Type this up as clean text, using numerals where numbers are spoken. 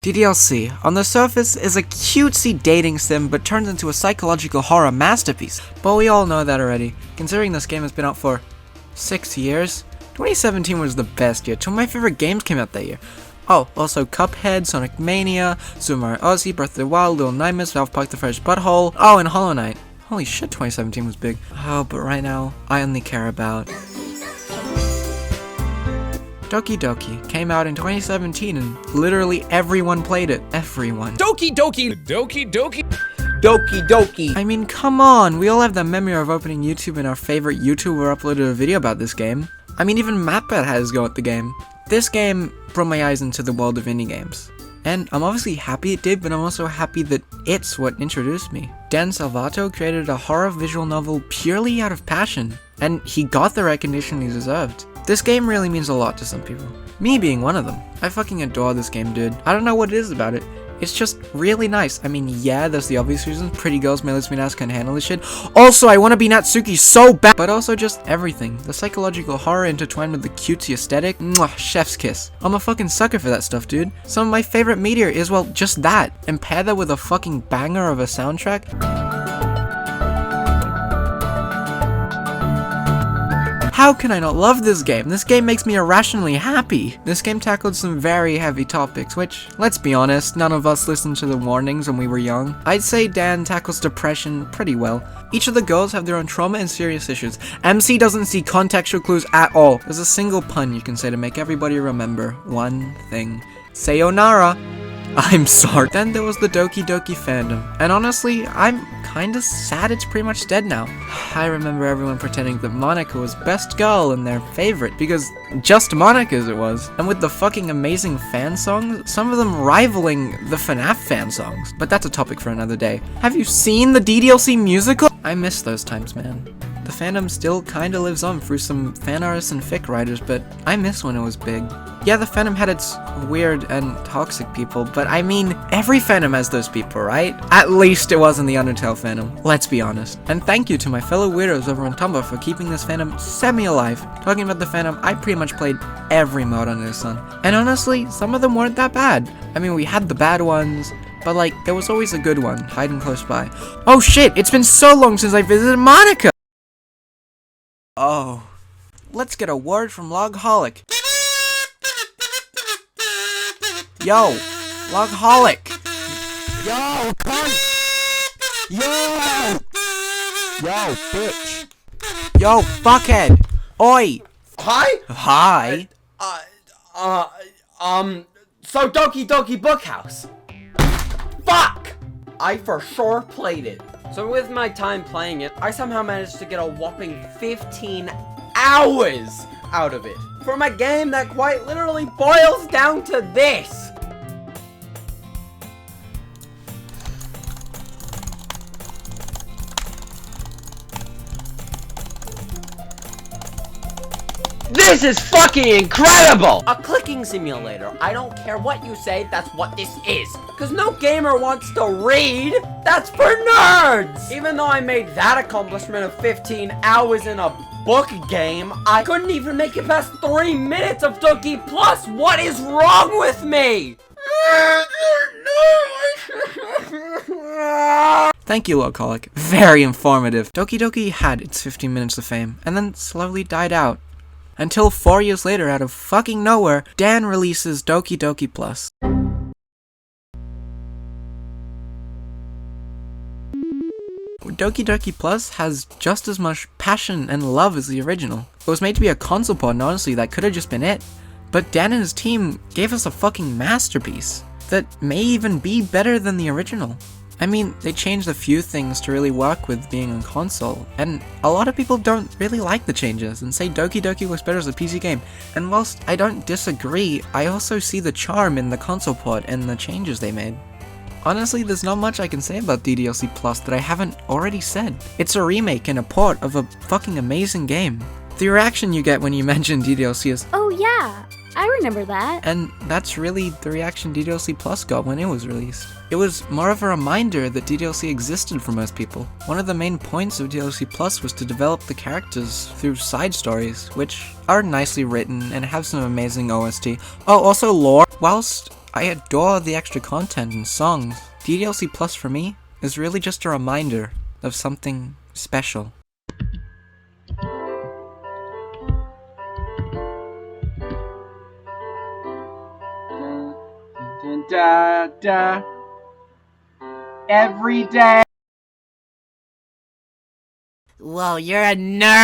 Ddlc, on the surface, is a cutesy dating sim but turns into a psychological horror masterpiece. But we all know that already, considering this game has been out for 6 years. 2017 was the best year. Two of my favorite games came out that year. Oh, also Cuphead, Sonic Mania, Super Mario Odyssey, Breath of the Wild, Little Nightmares, South Park: The First Butthole, oh, and Hollow Knight. Holy shit, 2017 was big. Oh, but right now, I only care about Doki Doki came out in 2017 and literally everyone played it. Everyone. Doki Doki! Doki Doki! Doki Doki! I mean, come on, we all have that memory of opening YouTube and our favorite YouTuber uploaded a video about this game. I mean, even MatBat had his go at the game. This game brought my eyes into the world of indie games. And I'm obviously happy it did, but I'm also happy that it's what introduced me. Dan Salvato created a horror visual novel purely out of passion, and he got the recognition he deserved. This game really means a lot to some people. Me being one of them. I fucking adore this game, dude. I don't know what it is about it. It's just really nice. I mean, yeah, there's the obvious reasons. Pretty girls, male lesbian ass can't handle this shit. Also, I want to be Natsuki so bad. But also just everything. The psychological horror intertwined with the cutesy aesthetic. Mwah, chef's kiss. I'm a fucking sucker for that stuff, dude. Some of my favorite media is, well, just that. And pair that with a fucking banger of a soundtrack. How can I not love this game? This game makes me irrationally happy. This game tackled some very heavy topics, which, let's be honest, none of us listened to the warnings when we were young. I'd say Dan tackles depression pretty well. Each of the girls have their own trauma and serious issues. MC doesn't see contextual clues at all. There's a single pun you can say to make everybody remember one thing. Sayonara. I'm sorry. Then there was the Doki Doki fandom, and honestly, I'm kinda sad it's pretty much dead now. I remember everyone pretending that Monica was best girl and their favorite, because just Monica's it was. And with the fucking amazing fan songs, some of them rivaling the FNAF fan songs. But that's a topic for another day. Have you seen the Ddlc musical? I miss those times, man. The fandom still kinda lives on through some fan artists and fic writers, but I miss when it was big. Yeah, the fandom had its weird and toxic people, but I mean, every fandom has those people, right? At least it wasn't the Undertale fandom, let's be honest. And thank you to my fellow weirdos over on Tumblr for keeping this fandom semi-alive. Talking about the fandom, I pretty much played every mod under the sun. And honestly, some of them weren't that bad. I mean, we had the bad ones, but like, there was always a good one, hiding close by. Oh shit, it's been so long since I visited Monica! Oh. Let's get a word from Logholic. Yo, Logholic. Yo, cunt! Yo, bitch! Yo, fuckhead. Oi. Hi? Hi. So Doki Doki Bookhouse. Fuck! I for sure played it. So with my time playing it, I somehow managed to get a whopping 15 hours out of it. From a game that quite literally boils down to this. This is fucking incredible! A clicking simulator. I don't care what you say, that's what this is. Cause no gamer wants to read. That's for nerds! Even though I made that accomplishment of 15 hours in a book game, I couldn't even make it past 3 minutes of Doki Plus. What is wrong with me? Thank you, Logholic. Very informative. Doki Doki had its 15 minutes of fame, and then slowly died out. Until 4 years later, out of fucking nowhere, Dan releases Doki Doki Plus. Doki Doki Plus has just as much passion and love as the original. It was made to be a console port, and honestly, that could have just been it. But Dan and his team gave us a fucking masterpiece that may even be better than the original. I mean, they changed a few things to really work with being on console, and a lot of people don't really like the changes and say Doki Doki looks better as a PC game. And whilst I don't disagree, I also see the charm in the console port and the changes they made. Honestly, there's not much I can say about Ddlc Plus that I haven't already said. It's a remake and a port of a fucking amazing game. The reaction you get when you mention Ddlc is, "Oh yeah, I remember that." And that's really the reaction Ddlc Plus got when it was released. It was more of a reminder that Ddlc existed for most people. One of the main points of Ddlc Plus was to develop the characters through side stories, which are nicely written and have some amazing OST. Oh, also lore. Whilst I adore the extra content and songs. Ddlc Plus for me is really just a reminder of something special. Da, da. Every day. Whoa, you're a nerd!